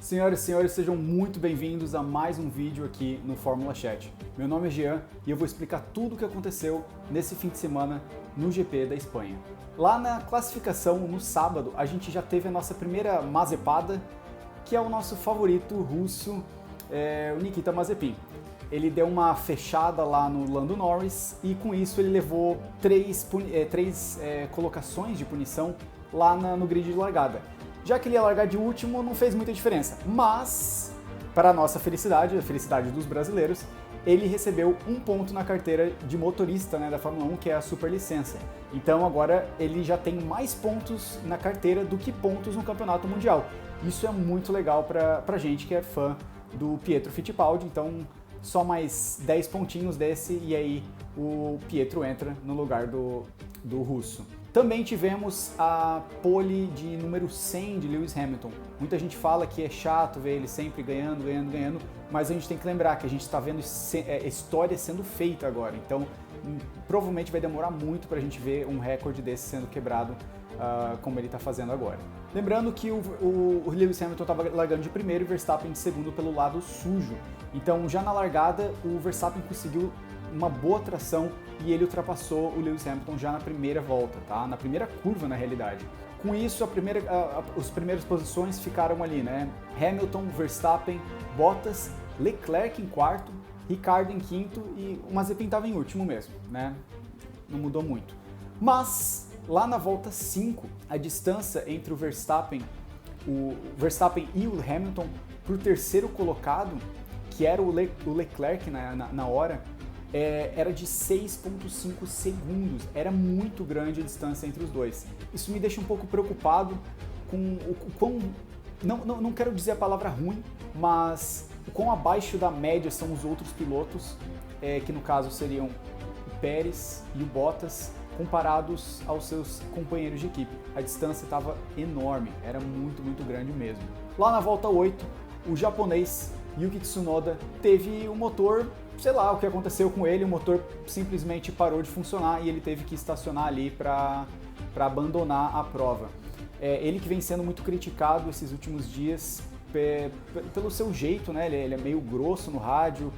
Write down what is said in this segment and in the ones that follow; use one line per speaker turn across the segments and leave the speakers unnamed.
Senhoras e senhores, sejam muito bem-vindos a mais um vídeo aqui no Fórmula Chat. Meu nome é Jean e eu vou explicar tudo o que aconteceu nesse fim de semana no GP da Espanha. Lá na classificação, no sábado, a gente já teve a nossa primeira Mazepada, que é o nosso favorito russo, o Nikita Mazepin. Ele deu uma fechada lá no Lando Norris e com isso ele levou três colocações de punição lá no grid de largada. Já que ele ia largar de último, não fez muita diferença. Mas, para a nossa felicidade, a felicidade dos brasileiros, ele recebeu um ponto na carteira de motorista, da Fórmula 1, que é a superlicença. Então agora ele já tem mais pontos na carteira do que pontos no Campeonato Mundial. Isso é muito legal pra gente que é fã do Pietro Fittipaldi, então só mais 10 pontinhos desse e aí o Pietro entra no lugar do russo. Também tivemos a pole de número 100 de Lewis Hamilton. Muita gente fala que é chato ver ele sempre ganhando, mas a gente tem que lembrar que a gente está vendo história sendo feita agora. Então, provavelmente vai demorar muito para a gente ver um recorde desse sendo quebrado como ele está fazendo agora. Lembrando que o Lewis Hamilton estava largando de primeiro e o Verstappen de segundo pelo lado sujo. Então, já na largada, o Verstappen conseguiu uma boa tração e ele ultrapassou o Lewis Hamilton já na primeira volta, tá? Na primeira curva, na realidade. Com isso, as primeiras posições ficaram ali, Hamilton, Verstappen, Bottas, Leclerc em quarto, Ricciardo em quinto e o Mazepin estava em último mesmo, Não mudou muito. Mas, lá na volta 5, a distância entre o Verstappen e o Hamilton para o terceiro colocado, que era o Leclerc na hora, era de 6,5 segundos, era muito grande a distância entre os dois. Isso me deixa um pouco preocupado com o quão, não quero dizer a palavra ruim, mas o quão abaixo da média são os outros pilotos, que no caso seriam o Pérez e o Bottas, comparados aos seus companheiros de equipe. A distância estava enorme, era muito, muito grande mesmo. Lá na volta 8, o japonês Yuki Tsunoda teve um motor, sei lá o que aconteceu com ele, o motor simplesmente parou de funcionar e ele teve que estacionar ali para abandonar a prova. Ele que vem sendo muito criticado esses últimos dias pelo seu jeito, ele é meio grosso no rádio,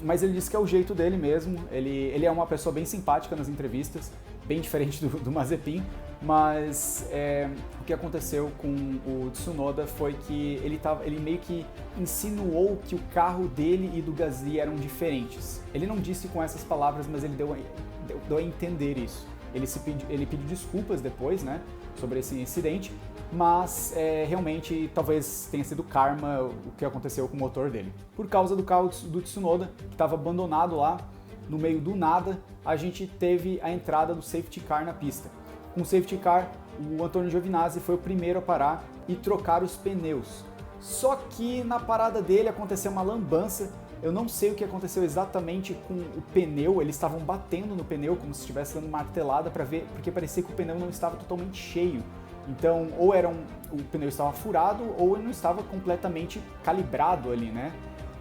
mas ele disse que é o jeito dele mesmo, ele é uma pessoa bem simpática nas entrevistas, bem diferente do Mazepin, mas o que aconteceu com o Tsunoda foi que ele meio que insinuou que o carro dele e do Gasly eram diferentes. Ele não disse com essas palavras, mas ele deu a entender isso. Ele pediu desculpas depois, sobre esse incidente, mas realmente talvez tenha sido karma o que aconteceu com o motor dele. Por causa do carro do Tsunoda, que estava abandonado lá, no meio do nada, a gente teve a entrada do safety car na pista. Com o safety car, o Antonio Giovinazzi foi o primeiro a parar e trocar os pneus. Só que na parada dele aconteceu uma lambança. Eu não sei o que aconteceu exatamente com o pneu, eles estavam batendo no pneu como se estivesse dando martelada para ver, porque parecia que o pneu não estava totalmente cheio. Então, ou o pneu estava furado ou ele não estava completamente calibrado ali,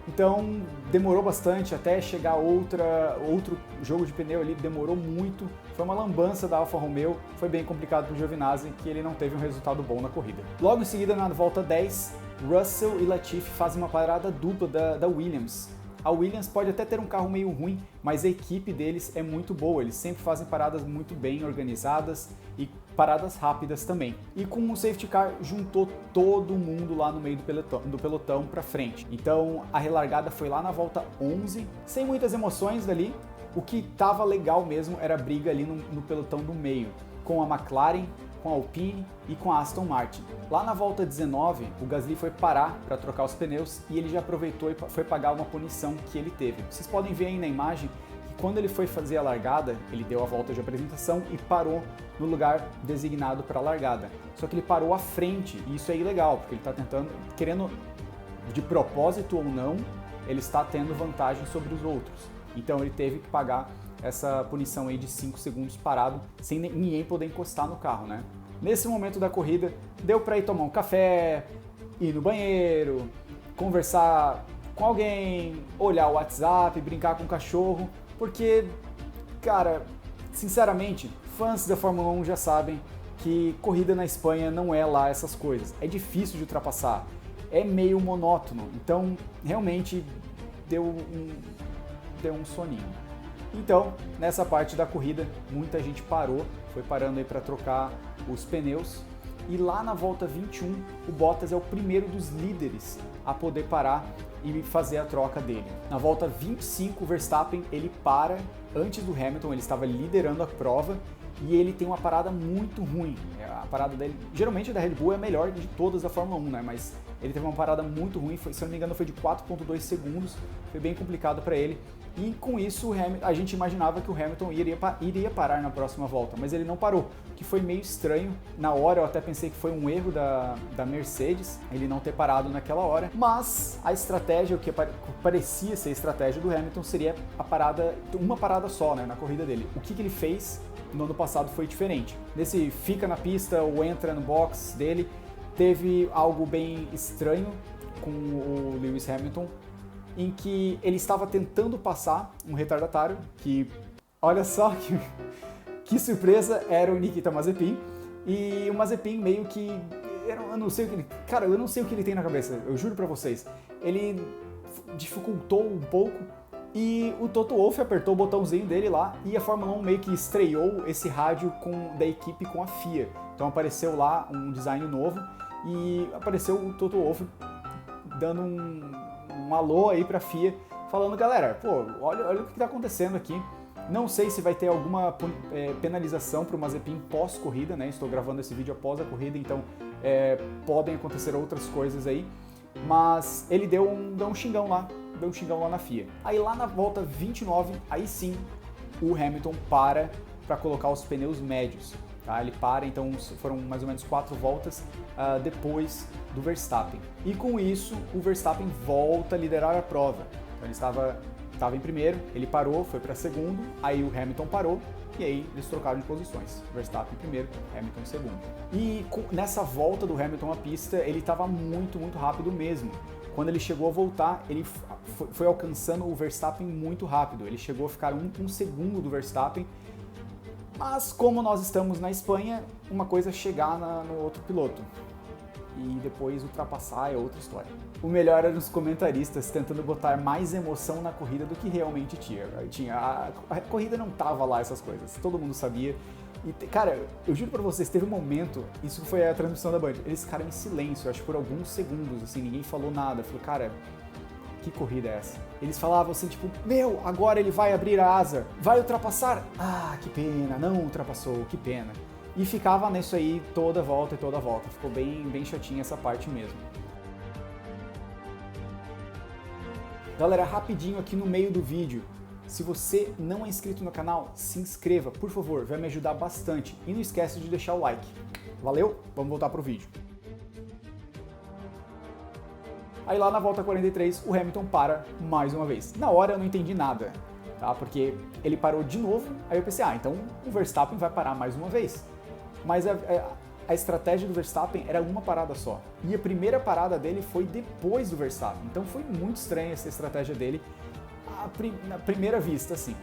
Então, demorou bastante até chegar outro jogo de pneu ali, demorou muito. Foi uma lambança da Alfa Romeo, foi bem complicado para o Giovinazzi, que ele não teve um resultado bom na corrida. Logo em seguida, na volta 10, Russell e Latifi fazem uma parada dupla da Williams. A Williams pode até ter um carro meio ruim, mas a equipe deles é muito boa, eles sempre fazem paradas muito bem organizadas e paradas rápidas também. E com o safety car juntou todo mundo lá no meio do pelotão para frente. Então a relargada foi lá na volta 11, sem muitas emoções dali. O que estava legal mesmo era a briga ali no pelotão do meio, com a McLaren, com a Alpine e com a Aston Martin. Lá na volta 19, o Gasly foi parar para trocar os pneus e ele já aproveitou e foi pagar uma punição que ele teve. Vocês podem ver aí na imagem que quando ele foi fazer a largada, ele deu a volta de apresentação e parou no lugar designado para a largada. Só que ele parou à frente e isso é ilegal, porque ele está querendo, de propósito ou não, ele está tendo vantagem sobre os outros. Então ele teve que pagar essa punição aí de 5 segundos parado, sem ninguém poder encostar no carro, Nesse momento da corrida, deu para ir tomar um café, ir no banheiro, conversar com alguém, olhar o WhatsApp, brincar com o cachorro, porque, cara, sinceramente, fãs da Fórmula 1 já sabem que corrida na Espanha não é lá essas coisas. É difícil de ultrapassar. é meio monótono, então realmente deu um soninho. Então, nessa parte da corrida, muita gente parou, foi parando aí para trocar os pneus, e lá na volta 21, o Bottas é o primeiro dos líderes a poder parar e fazer a troca dele. Na volta 25, o Verstappen ele para antes do Hamilton, ele estava liderando a prova, e ele tem uma parada muito ruim. A parada dele, geralmente a da Red Bull é a melhor de todas da Fórmula 1, né? Mas ele teve uma parada muito ruim, se eu não me engano foi de 4.2 segundos, foi bem complicado para ele. E com isso a gente imaginava que o Hamilton iria parar na próxima volta, mas ele não parou, que foi meio estranho. Na hora eu até pensei que foi um erro da Mercedes, ele não ter parado naquela hora, mas a estratégia, o que parecia ser a estratégia do Hamilton seria uma parada só, né, na corrida dele. O que ele fez no ano passado foi diferente. Nesse fica na pista ou entra no box dele, teve algo bem estranho com o Lewis Hamilton, em que ele estava tentando passar um retardatário, que, olha só que surpresa, era o Nikita Mazepin, e o Mazepin meio que, eu não sei o que ele tem na cabeça, eu juro pra vocês, ele dificultou um pouco, e o Toto Wolff apertou o botãozinho dele lá, e a Fórmula 1 meio que estreou esse rádio da equipe com a FIA, então apareceu lá um design novo, e apareceu o Toto Wolff dando um alô aí pra FIA, falando, galera, pô, olha o que tá acontecendo aqui. Não sei se vai ter alguma penalização pro Mazepin pós-corrida, né? Estou gravando esse vídeo após a corrida, então podem acontecer outras coisas aí. Mas ele deu um xingão lá na FIA. Aí lá na volta 29, aí sim, o Hamilton para colocar os pneus médios. Tá? Ele para, então foram mais ou menos 4 voltas depois do Verstappen. E com isso, o Verstappen volta a liderar a prova. Então ele estava em primeiro, ele parou, foi para segundo, aí o Hamilton parou, e aí eles trocaram de posições. Verstappen em primeiro, Hamilton em segundo. E nessa volta do Hamilton à pista, ele estava muito, muito rápido mesmo. Quando ele chegou a voltar, ele foi alcançando o Verstappen muito rápido. Ele chegou a ficar um segundo do Verstappen. Mas como nós estamos na Espanha, uma coisa é chegar no outro piloto e depois ultrapassar é outra história. O melhor era os comentaristas tentando botar mais emoção na corrida do que realmente tinha. A corrida não tava lá, essas coisas, todo mundo sabia. E, cara, eu juro pra vocês, teve um momento, isso foi a transmissão da Band, eles ficaram em silêncio, acho que por alguns segundos, assim, ninguém falou nada. Eu falei, cara, que corrida é essa? Eles falavam assim, tipo, meu, agora ele vai abrir a asa, vai ultrapassar? Ah, que pena, não ultrapassou, que pena. E ficava nisso aí toda volta, ficou bem chatinha essa parte mesmo. Galera, rapidinho aqui no meio do vídeo, se você não é inscrito no canal, se inscreva, por favor, vai me ajudar bastante. E não esquece de deixar o like. Valeu? Vamos voltar pro vídeo. Aí lá na volta 43, o Hamilton para mais uma vez. Na hora eu não entendi nada, tá? Porque ele parou de novo, aí eu pensei, então o Verstappen vai parar mais uma vez. Mas a estratégia do Verstappen era uma parada só. E a primeira parada dele foi depois do Verstappen. Então foi muito estranha essa estratégia dele na primeira vista, assim.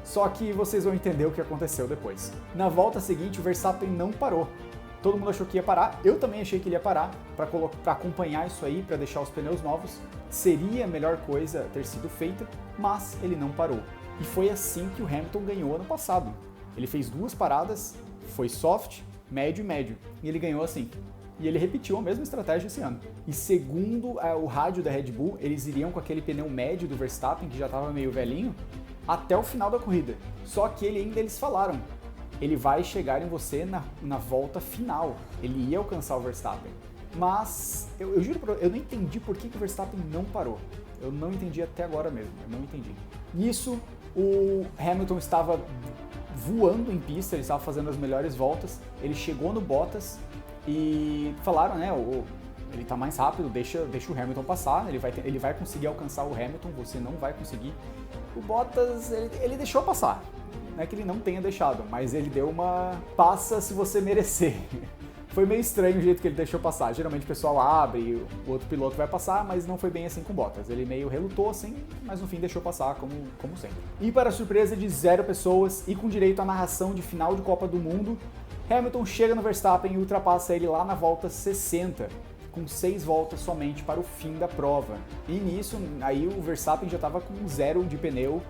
Só que vocês vão entender o que aconteceu depois. Na volta seguinte, o Verstappen não parou. Todo mundo achou que ia parar, eu também achei que ele ia parar para acompanhar isso aí, para deixar os pneus novos. Seria a melhor coisa ter sido feita, mas ele não parou. E foi assim que o Hamilton ganhou ano passado. Ele fez 2 paradas, foi soft, médio e médio, e ele ganhou assim. E ele repetiu a mesma estratégia esse ano. E segundo o rádio da Red Bull, eles iriam com aquele pneu médio do Verstappen, que já estava meio velhinho, até o final da corrida. Só que eles falaram, ele vai chegar em você na volta final. Ele ia alcançar o Verstappen. Mas, eu juro pra você, eu não entendi por que o Verstappen não parou. Eu não entendi até agora mesmo, eu não entendi. Nisso, o Hamilton estava voando em pista, ele estava fazendo as melhores voltas. Ele chegou no Bottas e falaram, né, ele está mais rápido, deixa o Hamilton passar, ele vai conseguir alcançar o Hamilton, você não vai conseguir. O Bottas, ele deixou passar. Não é que ele não tenha deixado, mas ele deu uma passa se você merecer. Foi meio estranho o jeito que ele deixou passar. Geralmente o pessoal abre e o outro piloto vai passar, mas não foi bem assim com o Bottas. Ele meio relutou assim, mas no fim deixou passar como sempre. E para surpresa de 0 pessoas e com direito à narração de final de Copa do Mundo, Hamilton chega no Verstappen e ultrapassa ele lá na volta 60. com 6 voltas somente para o fim da prova. E nisso, aí o Verstappen já estava com 0 de pneu,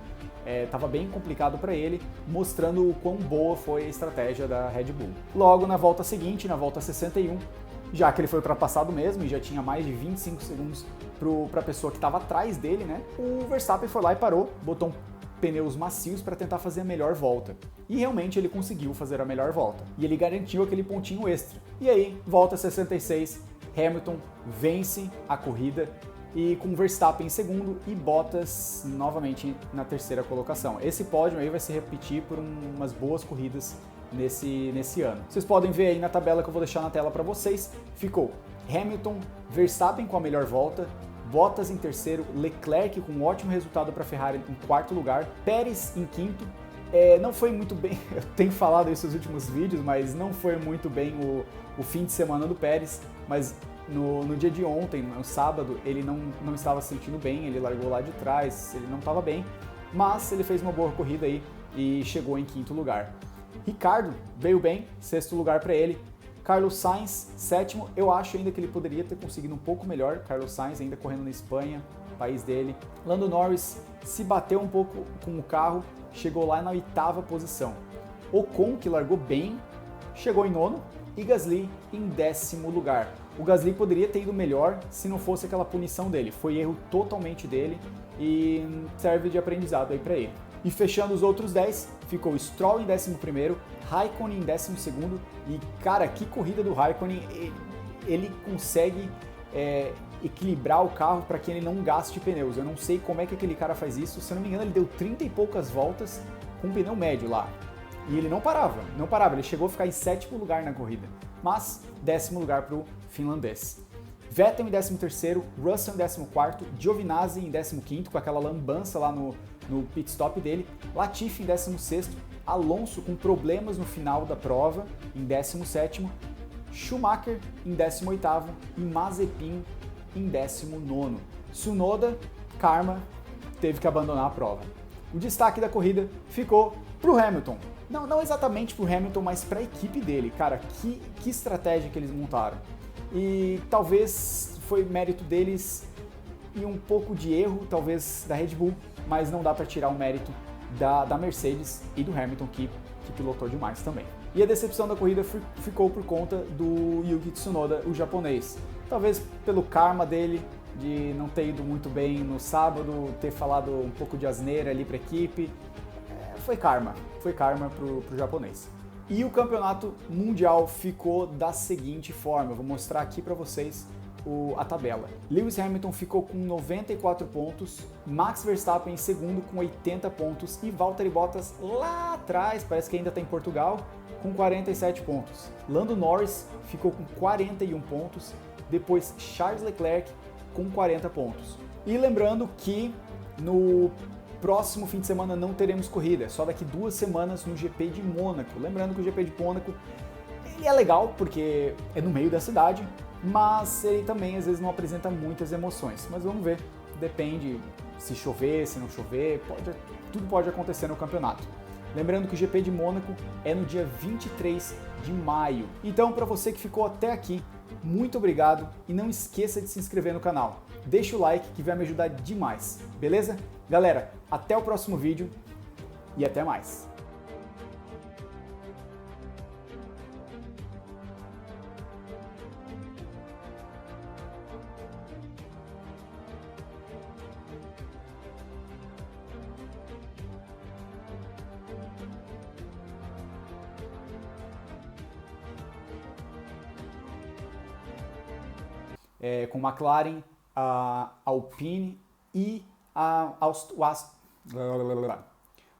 estava bem complicado para ele, mostrando o quão boa foi a estratégia da Red Bull. Logo na volta seguinte, na volta 61, já que ele foi ultrapassado mesmo e já tinha mais de 25 segundos para a pessoa que estava atrás dele, né? O Verstappen foi lá e parou, botou pneus macios para tentar fazer a melhor volta. E realmente ele conseguiu fazer a melhor volta. E ele garantiu aquele pontinho extra. E aí, volta 66, Hamilton vence a corrida e com Verstappen em segundo e Bottas novamente na terceira colocação. Esse pódio aí vai se repetir por umas boas corridas nesse ano. Vocês podem ver aí na tabela que eu vou deixar na tela para vocês. Ficou Hamilton, Verstappen com a melhor volta, Bottas em terceiro, Leclerc com um ótimo resultado para a Ferrari em quarto lugar, Pérez em quinto. Não foi muito bem, eu tenho falado isso nos últimos vídeos, mas não foi muito bem o fim de semana do Pérez, mas no dia de ontem, no sábado, ele não estava se sentindo bem, ele largou lá de trás, ele não estava bem, mas ele fez uma boa corrida aí e chegou em quinto lugar. Ricardo veio bem, sexto lugar para ele. Carlos Sainz, sétimo. Eu acho ainda que ele poderia ter conseguido um pouco melhor. Carlos Sainz ainda correndo na Espanha, país dele. Lando Norris se bateu um pouco com o carro, chegou lá na oitava posição. Ocon, que largou bem, chegou em nono. E Gasly em décimo lugar. O Gasly poderia ter ido melhor se não fosse aquela punição dele. Foi erro totalmente dele e serve de aprendizado aí para ele. E fechando os outros 10, ficou Stroll em 11º, Raikkonen em 12º, e cara, que corrida do Raikkonen, ele consegue equilibrar o carro para que ele não gaste pneus. Eu não sei como é que aquele cara faz isso, se eu não me engano ele deu 30 e poucas voltas com um pneu médio lá. E ele não parava, ele chegou a ficar em sétimo lugar na corrida, mas décimo lugar para o finlandês. Vettel em 13º, Russell em 14º, Giovinazzi em 15º, com aquela lambança lá no pit stop dele, Latifi em 16º, Alonso com problemas no final da prova em 17º, Schumacher em 18º e Mazepin em 19º. Tsunoda, karma, teve que abandonar a prova. O destaque da corrida ficou pro Hamilton. Não exatamente pro Hamilton, mas para a equipe dele. Cara, que estratégia que eles montaram. E talvez foi mérito deles e um pouco de erro, talvez, da Red Bull, mas não dá para tirar o mérito da Mercedes e do Hamilton, que pilotou demais também. E a decepção da corrida ficou por conta do Yuki Tsunoda, o japonês. Talvez pelo karma dele, de não ter ido muito bem no sábado, ter falado um pouco de asneira ali para a equipe. Foi karma pro japonês. E o campeonato mundial ficou da seguinte forma, eu vou mostrar aqui para vocês a tabela. Lewis Hamilton ficou com 94 pontos, Max Verstappen em segundo com 80 pontos e Valtteri Bottas lá atrás, parece que ainda está em Portugal, com 47 pontos. Lando Norris ficou com 41 pontos, depois Charles Leclerc com 40 pontos. E lembrando que no próximo fim de semana não teremos corrida, é só daqui 2 semanas no GP de Mônaco. Lembrando que o GP de Mônaco ele é legal porque é no meio da cidade, mas ele também às vezes não apresenta muitas emoções. Mas vamos ver, depende se chover, se não chover, tudo pode acontecer no campeonato. Lembrando que o GP de Mônaco é no dia 23 de maio. Então, para você que ficou até aqui, muito obrigado e não esqueça de se inscrever no canal. Deixa o like que vai me ajudar demais, beleza? Galera, até o próximo vídeo e até mais! Com McLaren, a Alpine e a